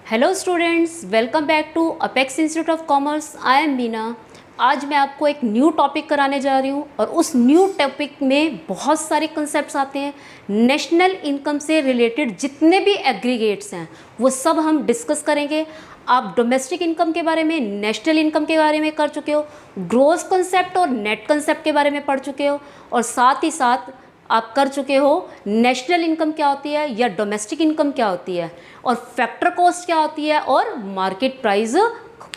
Hello students, welcome back to apex institute of commerce. I am Meena. आज मैं आपको एक न्यू टॉपिक कराने जा रही हूँ और उस न्यू टॉपिक में बहुत सारे कंसेप्ट्स आते हैं। नेशनल इनकम से रिलेटेड जितने भी एग्रीगेट्स हैं वो सब हम डिस्कस करेंगे। आप डोमेस्टिक इनकम के बारे में, नेशनल इनकम के बारे में कर चुके हो, ग्रोस कंसेप्ट और नेट कंसेप्ट के बारे में पढ़ चुके हो, और साथ ही साथ आप कर चुके हो नेशनल इनकम क्या होती है या डोमेस्टिक इनकम क्या होती है, और फैक्टर कॉस्ट क्या होती है, और मार्केट प्राइस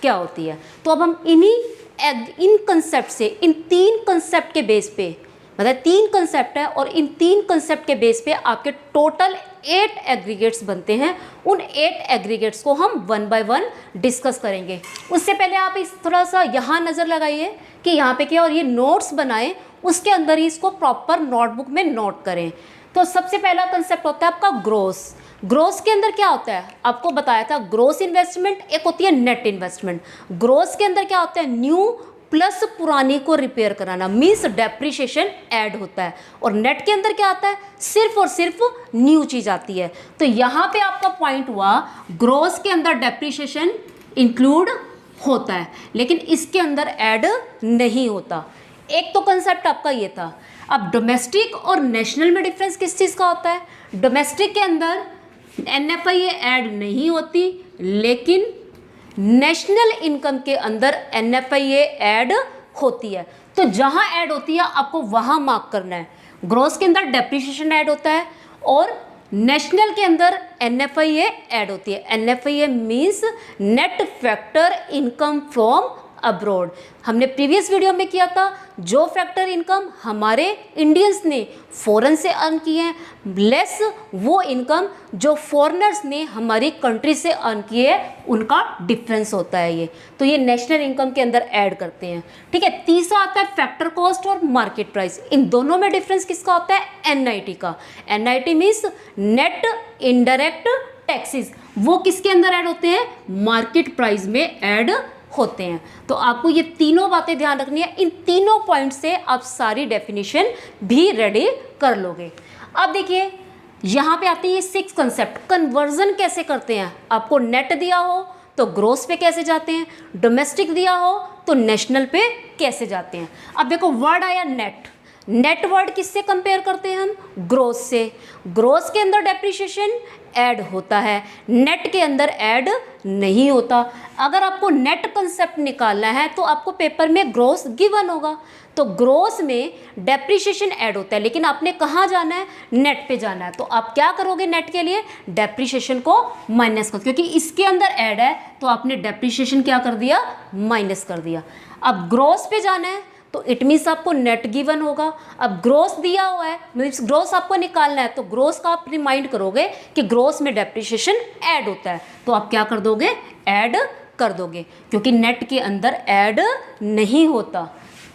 क्या होती है। तो अब हम इन कंसेप्ट से, इन तीन कंसेप्ट के बेस पे, मतलब तीन कंसेप्ट है और इन तीन कंसेप्ट के बेस पे आपके टोटल 8 एग्रीगेट्स बनते हैं। उन 8 एग्रीगेट्स को हम वन बाय वन डिस्कस करेंगे। उससे पहले आप इस थोड़ा सा यहाँ नज़र लगाइए कि यहाँ पे क्या, और ये नोट्स बनाएं, उसके अंदर ही इसको प्रॉपर नोटबुक में नोट करें। तो सबसे पहला कंसेप्ट होता है आपका ग्रोस। ग्रोस के अंदर क्या होता है, आपको बताया था ग्रोस इन्वेस्टमेंट, एक होती है नेट इन्वेस्टमेंट। ग्रोस के अंदर क्या होता है, न्यू प्लस पुरानी को रिपेयर कराना, मीन्स डेप्रिसिएशन ऐड होता है। और नेट के अंदर क्या आता है, सिर्फ और सिर्फ न्यू चीज आती है। तो यहाँ पे आपका पॉइंट हुआ, ग्रोस के अंदर डेप्रिसिएशन इंक्लूड होता है लेकिन इसके अंदर ऐड नहीं होता। एक तो कंसेप्ट आपका ये था। अब डोमेस्टिक और नेशनल में डिफरेंस किस चीज़ का होता है। डोमेस्टिक के अंदर NFIA ऐड नहीं होती, लेकिन नेशनल इनकम के अंदर NFIA ऐड होती है। तो जहां ऐड होती है आपको वहां मार्क करना है। ग्रोस के अंदर डेप्रिसिएशन ऐड होता है और नेशनल के अंदर NFIA ऐड होती है। NFIA means net factor income from abroad. हमने प्रीवियस वीडियो में किया था, जो फैक्टर इनकम हमारे इंडियंस ने फॉरेन से अर्न की है, लेस वो इनकम जो फॉरेनर्स ने हमारी कंट्री से अर्न की है, उनका डिफरेंस होता है ये। तो ये नेशनल इनकम के अंदर ऐड करते हैं, ठीक है। तीसरा आता है फैक्टर कॉस्ट और मार्केट प्राइस। इन दोनों में डिफरेंस किसका होता है, NIT का। NIT means net indirect taxes, वो किसके अंदर ऐड होते हैं, मार्केट प्राइस में ऐड होते हैं। तो आपको ये तीनों बातें ध्यान रखनी है। इन तीनों पॉइंट से आप सारी डेफिनेशन भी रेडी कर लोगे। अब देखिए यहाँ पे आती है 6 कंसेप्ट। कन्वर्जन कैसे करते हैं, आपको नेट दिया हो तो ग्रोस पे कैसे जाते हैं, डोमेस्टिक दिया हो तो नेशनल पे कैसे जाते हैं। अब देखो वर्ड आया नेट। नेट वर्ड किससे कंपेयर करते हैं हम, ग्रोस से। ग्रोस के अंदर डेप्रिसिएशन ऐड होता है, नेट के अंदर ऐड नहीं होता। अगर आपको नेट कंसेप्ट निकालना है तो आपको पेपर में ग्रोस गिवन होगा, तो ग्रोस में डेप्रिसिएशन ऐड होता है, लेकिन आपने कहाँ जाना है, नेट पे जाना है। तो आप क्या करोगे, नेट के लिए डेप्रिसिएशन को माइनस कर, क्योंकि इसके अंदर ऐड है तो आपने डेप्रिसिएशन क्या कर दिया, माइनस कर दिया। अब ग्रोस पे जाना है तो इट मीन्स आपको नेट गिवन होगा। अब ग्रोस दिया हुआ है, मीन्स ग्रोस आपको निकालना है, तो ग्रोस का आप रिमाइंड करोगे कि ग्रोस में डेप्रिसिएशन ऐड होता है, तो आप क्या कर दोगे, ऐड कर दोगे, क्योंकि नेट के अंदर ऐड नहीं होता।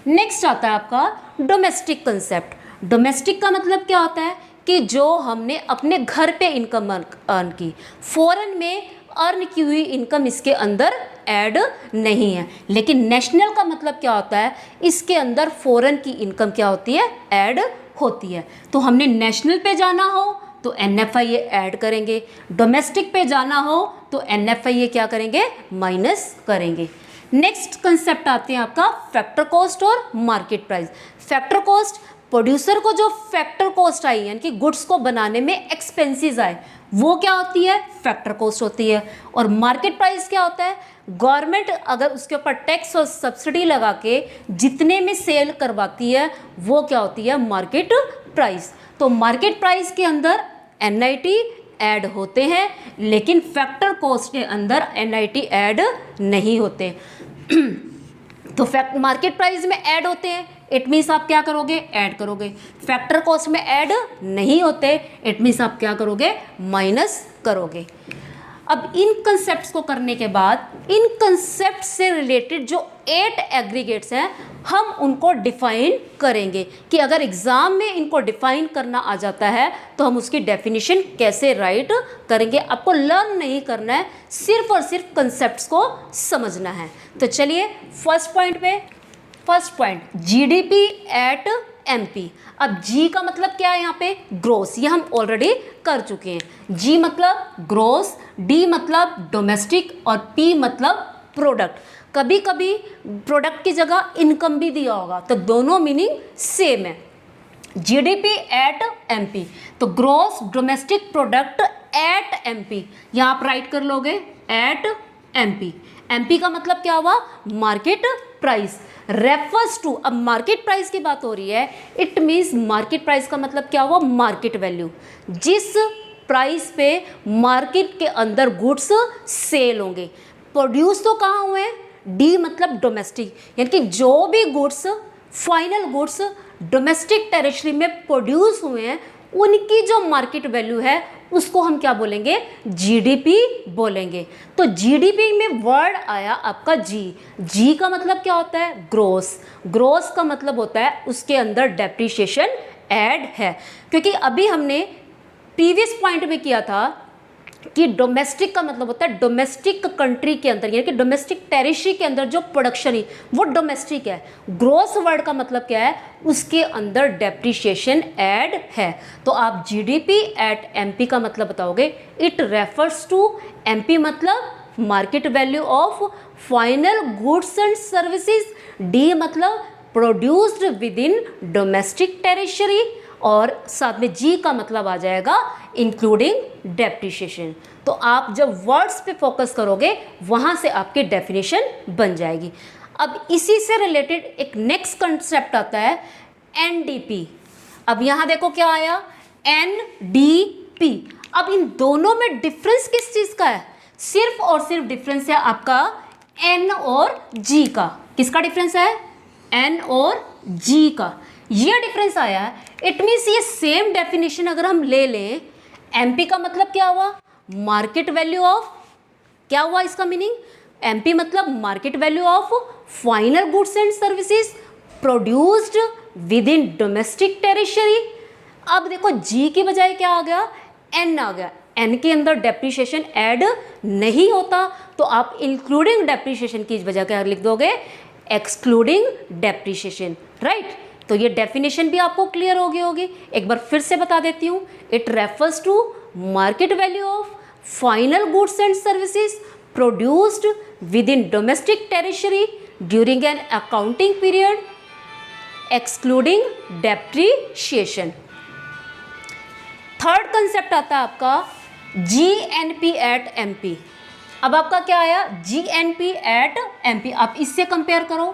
नेक्स्ट आता है आपका डोमेस्टिक कंसेप्ट। डोमेस्टिक का मतलब क्या होता है कि जो हमने अपने घर पे इनकम अर्न की, फॉरेन में अर्न की हुई इनकम इसके अंदर ऐड नहीं है। लेकिन नेशनल का मतलब क्या होता है, इसके अंदर फॉरेन की इनकम क्या होती है, ऐड होती है। तो हमने नेशनल पे जाना हो तो NFIA ऐड करेंगे, डोमेस्टिक पे जाना हो तो NFIA क्या करेंगे, माइनस करेंगे। नेक्स्ट कंसेप्ट आते हैं आपका फैक्टर कॉस्ट और market price. Factor cost, producer को जो फैक्टर कॉस्ट आई, यानी कि गुड्स को बनाने में एक्सपेंसेस आए, वो क्या होती है, फैक्टर कॉस्ट होती है। और मार्केट प्राइस क्या होता है, गवर्नमेंट अगर उसके ऊपर टैक्स और सब्सिडी लगा के जितने में सेल करवाती है, वो क्या होती है, मार्केट प्राइस। तो मार्केट प्राइस के अंदर NIT ऐड होते हैं, लेकिन फैक्टर कॉस्ट के अंदर NIT ऐड नहीं होते। तो मार्केट प्राइस में ऐड होते हैं, इट मीन्स आप क्या करोगे, ऐड करोगे। फैक्टर कॉस्ट में ऐड नहीं होते, इट मीन्स आप क्या करोगे, माइनस करोगे। अब इन कंसेप्ट्स को करने के बाद, इन कंसेप्ट से रिलेटेड जो 8 एग्रीगेट्स हैं, हम उनको डिफाइन करेंगे कि अगर एग्जाम में इनको डिफाइन करना आ जाता है तो हम उसकी डेफिनेशन कैसे राइट करेंगे। आपको लर्न नहीं करना है, सिर्फ और सिर्फ कंसेप्ट्स को समझना है। तो चलिए फर्स्ट पॉइंट पे, first point, GDP at MP. अब जी का मतलब क्या है यहाँ पे, ग्रोस, ये हम ऑलरेडी कर चुके हैं। जी मतलब ग्रोस, डी मतलब डोमेस्टिक और पी मतलब प्रोडक्ट। कभी कभी प्रोडक्ट की जगह इनकम भी दिया होगा, तो दोनों मीनिंग सेम है। जीडीपी एट एमपी, तो gross domestic product at MP, यहाँ आप राइट कर लोगे एट एमपी। एमपी का मतलब क्या हुआ, मार्केट प्राइस, रेफर्स टू, अब मार्केट प्राइस की बात हो रही है, इट मीन्स मार्केट प्राइस का मतलब क्या हुआ, मार्केट वैल्यू, जिस प्राइस पे मार्केट के अंदर गुड्स सेल होंगे। प्रोड्यूस तो कहाँ हुए हैं, डी मतलब डोमेस्टिक, यानी कि जो भी goods, final goods domestic territory में प्रोड्यूस हुए हैं, उनकी जो मार्केट वैल्यू है उसको हम क्या बोलेंगे, जीडीपी बोलेंगे। तो जीडीपी में वर्ड आया आपका जी। जी का मतलब क्या होता है, ग्रोस। ग्रोस का मतलब होता है उसके अंदर डेप्रिसिएशन ऐड है, क्योंकि अभी हमने प्रीवियस पॉइंट में किया था कि डोमेस्टिक का मतलब होता है डोमेस्टिक कंट्री के अंदर, यानी कि डोमेस्टिक टेरिटरी के अंदर जो प्रोडक्शन है वो डोमेस्टिक है। ग्रोस वर्ड का मतलब क्या है, उसके अंदर डेप्रिसिएशन ऐड है। तो आप जीडीपी एट एमपी का मतलब बताओगे, इट रेफर्स टू, एमपी मतलब market value of final goods and services, D मतलब produced within domestic territory, और साथ में जी का मतलब आ जाएगा इंक्लूडिंग डेप्रिसिएशन। तो आप जब वर्ड्स पे फोकस करोगे वहाँ से आपकी डेफिनेशन बन जाएगी। अब इसी से रिलेटेड एक नेक्स्ट कंसेप्ट आता है एनडीपी। अब यहाँ देखो क्या आया, एनडीपी। अब इन दोनों में डिफरेंस किस चीज़ का है, सिर्फ और सिर्फ डिफरेंस है आपका एन और जी का। किसका डिफरेंस है, एन और जी का, ये डिफरेंस आया है। इट मीन्स ये सेम डेफिनेशन अगर हम ले लें, एमपी का मतलब क्या हुआ, मार्केट वैल्यू ऑफ, क्या हुआ इसका मीनिंग, एमपी मतलब market value of final goods and services produced within domestic territory. अब देखो जी की बजाय क्या आ गया, एन आ गया। एन के अंदर डेप्रिसिएशन ऐड नहीं होता, तो आप इंक्लूडिंग डेप्रिसिएशन की बजाय क्या लिख दोगे, एक्सक्लूडिंग डेप्रिसिएशन, राइट। तो ये डेफिनेशन भी आपको क्लियर हो गई होगी। एक बार फिर से बता देती हूँ, it refers to market value of final goods and services produced within domestic territory during an accounting period excluding depreciation. Third concept आता है आपका जीएनपी एट एमपी। अब आपका क्या आया, जीएनपी एट एमपी, आप इससे कंपेयर करो,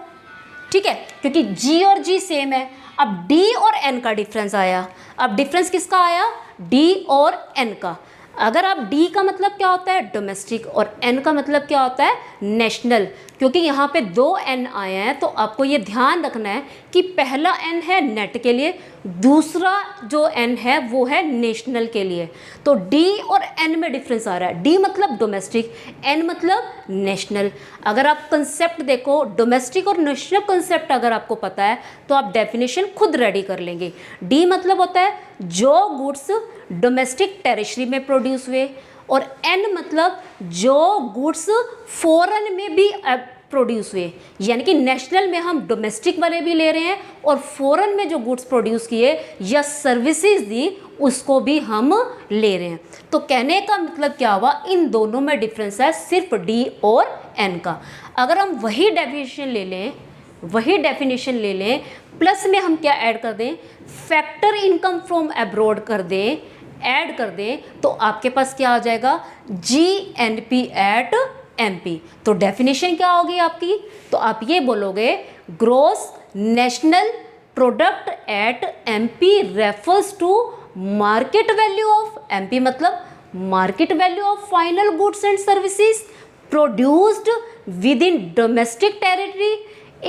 ठीक है, क्योंकि जी और जी सेम है। अब डी और एन का डिफरेंस आया। अब डिफरेंस किसका आया, डी और एन का। अगर आप डी का मतलब क्या होता है, डोमेस्टिक, और एन का मतलब क्या होता है, नेशनल। क्योंकि यहाँ पे दो एन आए हैं, तो आपको ये ध्यान रखना है कि पहला एन है नेट के लिए, दूसरा जो एन है वो है नेशनल के लिए। तो डी और एन में डिफरेंस आ रहा है, डी मतलब डोमेस्टिक, एन मतलब नेशनल। अगर आप कंसेप्ट देखो, डोमेस्टिक और नेशनल कंसेप्ट अगर आपको पता है तो आप डेफिनेशन खुद रेडी कर लेंगे। डी मतलब होता है जो गुड्स डोमेस्टिक टेरिटरी में प्रोड्यूस हुए, और एन मतलब जो गुड्स फॉरेन में भी प्रोड्यूस हुए, यानी कि नेशनल में हम डोमेस्टिक वाले भी ले रहे हैं और फॉरेन में जो गुड्स प्रोड्यूस किए या सर्विसेज दी उसको भी हम ले रहे हैं। तो कहने का मतलब क्या हुआ, इन दोनों में डिफरेंस है सिर्फ डी और एन का। अगर हम वही डेफिनेशन ले लें, प्लस में हम क्या ऐड कर दें, फैक्टर इनकम फ्रॉम अब्रॉड कर दें, ऐड कर दें, तो आपके पास क्या आ जाएगा, जीएनपी एट एमपी। तो डेफिनेशन क्या होगी आपकी, तो आप ये बोलोगे, gross national product at MP refers to market value of, MP मतलब market value of final goods and services produced within domestic territory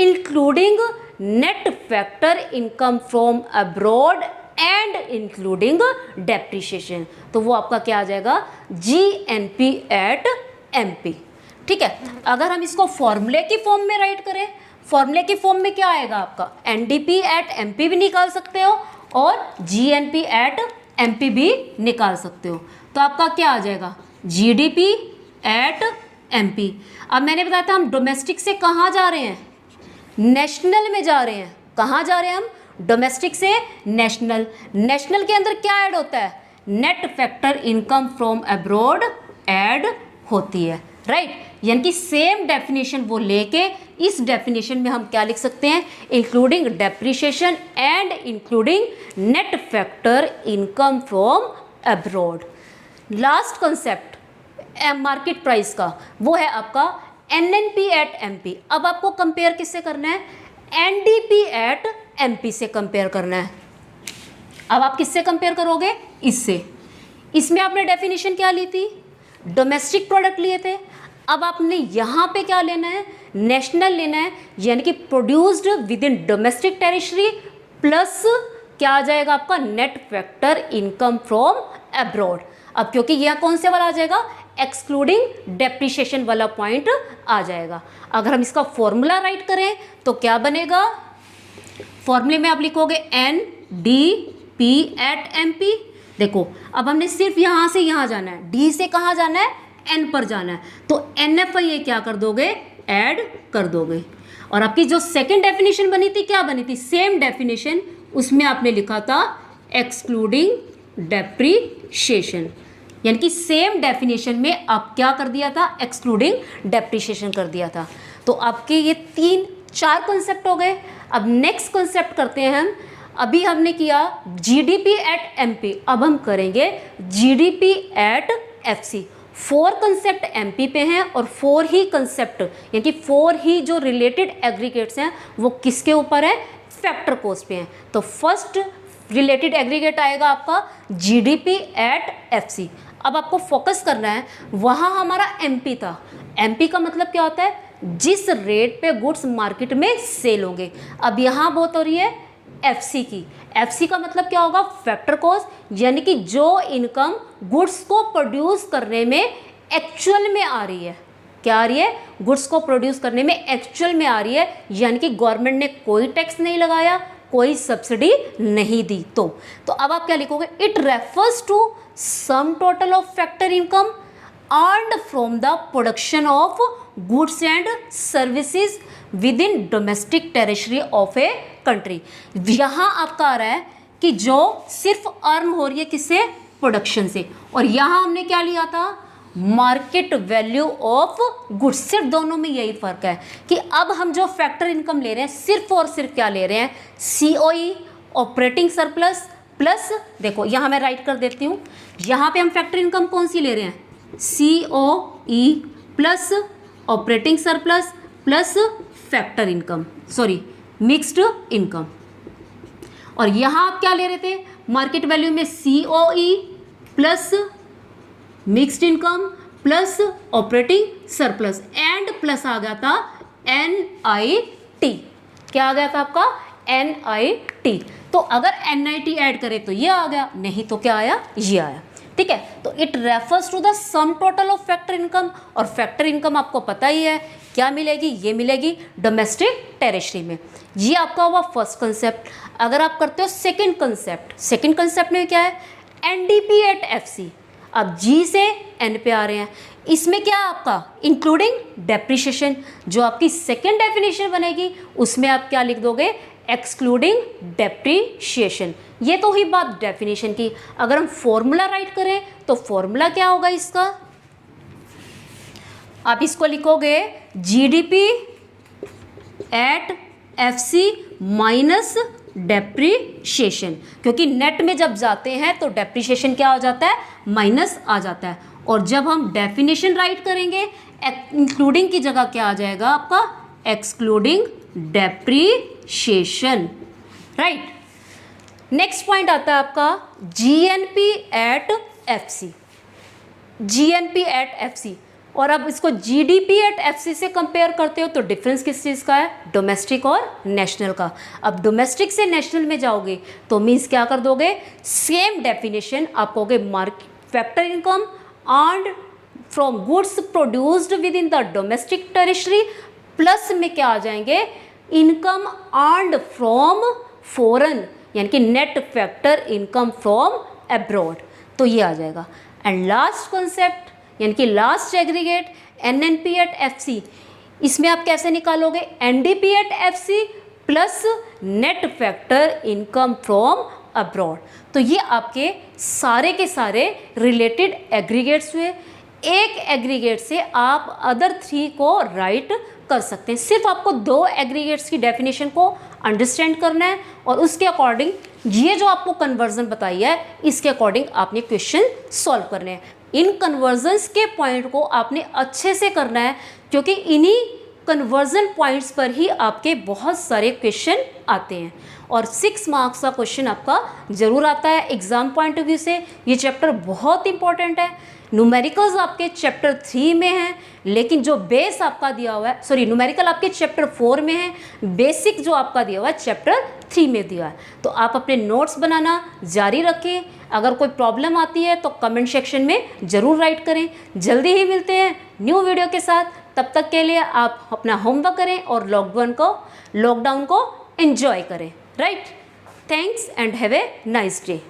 including net factor income from abroad and including depreciation. तो वो आपका क्या आ जाएगा, GNP at MP, ठीक है। अगर हम इसको फॉर्मूले की फॉर्म में राइट करें, फॉर्मूले की फॉर्म में क्या आएगा आपका, एनडीपी एट एमपी भी निकाल सकते हो और जीएनपी एट एमपी भी निकाल सकते हो। तो आपका क्या आ जाएगा, जीडीपी एट एमपी। अब मैंने बताया था हम डोमेस्टिक से कहाँ जा रहे हैं, नेशनल में जा रहे हैं। कहाँ जा रहे हैं हम, डोमेस्टिक से नेशनल, नेशनल के अंदर क्या ऐड होता है, net factor income from abroad add होती है, राइट। यानी कि सेम डेफिनेशन वो लेके इस डेफिनेशन में हम क्या लिख सकते हैं, including depreciation and including net factor income from abroad. Last concept market price का, वो है आपका एनएनपी एट एमपी। अब आपको कंपेयर किससे करना है, एनडीपी एट एमपी से कंपेयर करना है। अब आप किससे कंपेयर करोगे, इससे। इसमें आपने डेफिनेशन क्या ली थी, डोमेस्टिक प्रोडक्ट लिए थे। अब आपने यहाँ पे क्या लेना है, नेशनल लेना है, यानी कि produced within domestic territory plus क्या आ जाएगा आपका, net factor income from abroad. अब क्योंकि यह कौन से वाला आ जाएगा, एक्सक्लूडिंग डेप्रिसिएशन वाला पॉइंट आ जाएगा। अगर हम इसका फॉर्मूला राइट करें तो क्या बनेगा, फॉर्मूले में आप लिखोगे N D P at M P. देखो अब हमने सिर्फ यहाँ से यहाँ जाना है, डी से कहाँ जाना है, एन पर जाना है, तो एन एफ आई क्या कर दोगे, ऐड कर दोगे। और आपकी जो सेकेंड डेफिनेशन बनी थी, क्या बनी थी, सेम डेफिनेशन, उसमें आपने लिखा था एक्सक्लूडिंग डेप्रिसिएशन, यानी कि सेम डेफिनेशन में आप क्या कर दिया था, एक्सक्लूडिंग डेप्रिसिएशन कर दिया था। तो आपके ये 3-4 कंसेप्ट हो गए। अब नेक्स्ट कंसेप्ट करते हैं हम। अभी हमने किया जीडीपी एट एमपी, अब हम करेंगे GDP at FC. 4 concept MP पे हैं और 4 ही कंसेप्ट, यानी कि 4 ही जो रिलेटेड एग्रीगेट्स हैं वो किसके ऊपर है, फैक्टर कॉस्ट पे हैं। तो फर्स्ट रिलेटेड एग्रीगेट आएगा आपका जीडीपी एट एफसी। अब आपको फोकस करना है, वहाँ हमारा एमपी था। एमपी का मतलब क्या होता है, जिस रेट पे गुड्स मार्केट में सेल होंगे। अब यहाँ बात हो रही है एफसी की। एफसी का मतलब क्या होगा, फैक्टर कॉस्ट, यानी कि जो इनकम गुड्स को प्रोड्यूस करने में एक्चुअल में आ रही है। क्या आ रही है, गुड्स को प्रोड्यूस करने में एक्चुअल में आ रही है, यानी कि गवर्नमेंट ने कोई टैक्स नहीं लगाया, कोई सब्सिडी नहीं दी। तो अब आप क्या लिखोगे, it refers to sum total of factor income earned from the production of goods and services within domestic territory of a country. यहाँ आपका आ रहा है कि जो सिर्फ अर्न हो रही है किससे, प्रोडक्शन से, और यहाँ हमने क्या लिया था, मार्केट वैल्यू ऑफ गुड्स। सिर्फ दोनों में यही फर्क है कि अब हम जो फैक्टर इनकम ले रहे हैं सिर्फ और सिर्फ क्या ले रहे हैं, सीओई ऑपरेटिंग सरप्लस प्लस, देखो यहाँ मैं राइट कर देती हूँ, यहाँ पे हम फैक्टर इनकम कौन सी ले रहे हैं, COE plus operating surplus plus factor income, sorry mixed income. और यहाँ आप क्या ले रहे थे, मार्केट वैल्यू में COE plus mixed income plus operating surplus and plus आ गया था एनआईटी। क्या आ गया था आपका, एनआईटी। तो अगर एनआईटी ऐड करें तो ये आ गया, नहीं तो क्या आया, ये आया। ठीक है, तो it refers to the sum total of factor income. और फैक्टर इनकम आपको पता ही है क्या मिलेगी, ये मिलेगी डोमेस्टिक टेरिटरी में। ये आपका हुआ फर्स्ट कंसेप्ट। अगर आप करते हो सेकंड कंसेप्ट में क्या है, एनडीपी एट एफसी। अब जी से एन पे आ रहे हैं, इसमें क्या है आपका, इंक्लूडिंग डेप्रिसिएशन। जो आपकी सेकंड डेफिनेशन बनेगी उसमें आप क्या लिख दोगे, एक्सक्लूडिंग डेप्रिसिएशन। ये तो हुई बात डेफिनेशन की। अगर हम फॉर्मूला राइट करें तो फॉर्मूला क्या होगा इसका, आप इसको लिखोगे GDP at FC minus depreciation, क्योंकि नेट में जब जाते हैं तो डेप्रिसिएशन क्या हो जाता है, माइनस आ जाता है। और जब हम डेफिनेशन राइट करेंगे इंक्लूडिंग की जगह क्या आ जाएगा आपका, excluding depreciation, right. Next point आता है आपका GNP at FC, GNP at FC. और अब इसको जीडीपी एट एफसी से कंपेयर करते हो तो डिफरेंस किस चीज़ का है, डोमेस्टिक और नेशनल का। अब डोमेस्टिक से नेशनल में जाओगे तो मीन्स क्या कर दोगे, सेम डेफिनेशन आप कहोगे market factor income earned from goods produced with in the domestic territory, plus में क्या आ जाएंगे, इनकम अर्न्ड फ्रॉम फॉरेन, यानी कि net factor income from abroad. तो ये आ जाएगा। एंड लास्ट कंसेप्ट यानी कि last aggregate NNP at FC, इसमें आप कैसे निकालोगे, NDP at FC plus net factor income from abroad. तो ये आपके सारे के सारे रिलेटेड एग्रीगेट्स हुए। एक एग्रीगेट से आप अदर 3 को राइट कर सकते हैं। सिर्फ आपको 2 एग्रीगेट्स की डेफिनेशन को अंडरस्टैंड करना है और उसके अकॉर्डिंग ये जो आपको कन्वर्जन बताई है इसके अकॉर्डिंग आपने क्वेश्चन सॉल्व करने हैं। इन कन्वर्जन्स के पॉइंट को आपने अच्छे से करना है क्योंकि इन्हीं कन्वर्जन पॉइंट्स पर ही आपके बहुत सारे क्वेश्चन आते हैं और 6 मार्क्स का क्वेश्चन आपका ज़रूर आता है एग्जाम पॉइंट ऑफ व्यू से। ये चैप्टर बहुत इंपॉर्टेंट है। न्यूमेरिकल्स आपके चैप्टर 3 में है, लेकिन जो बेस आपका दिया हुआ है, सॉरी न्यूमेरिकल आपके चैप्टर 4 में है, बेसिक जो आपका दिया हुआ है चैप्टर 3 में दिया है। तो आप अपने नोट्स बनाना जारी रखें। अगर कोई प्रॉब्लम आती है तो कमेंट सेक्शन में ज़रूर राइट करें। जल्दी ही मिलते हैं न्यू वीडियो के साथ। तब तक के लिए आप अपना होमवर्क करें और लॉकडाउन को एंजॉय करें। Right, thanks and have a nice day.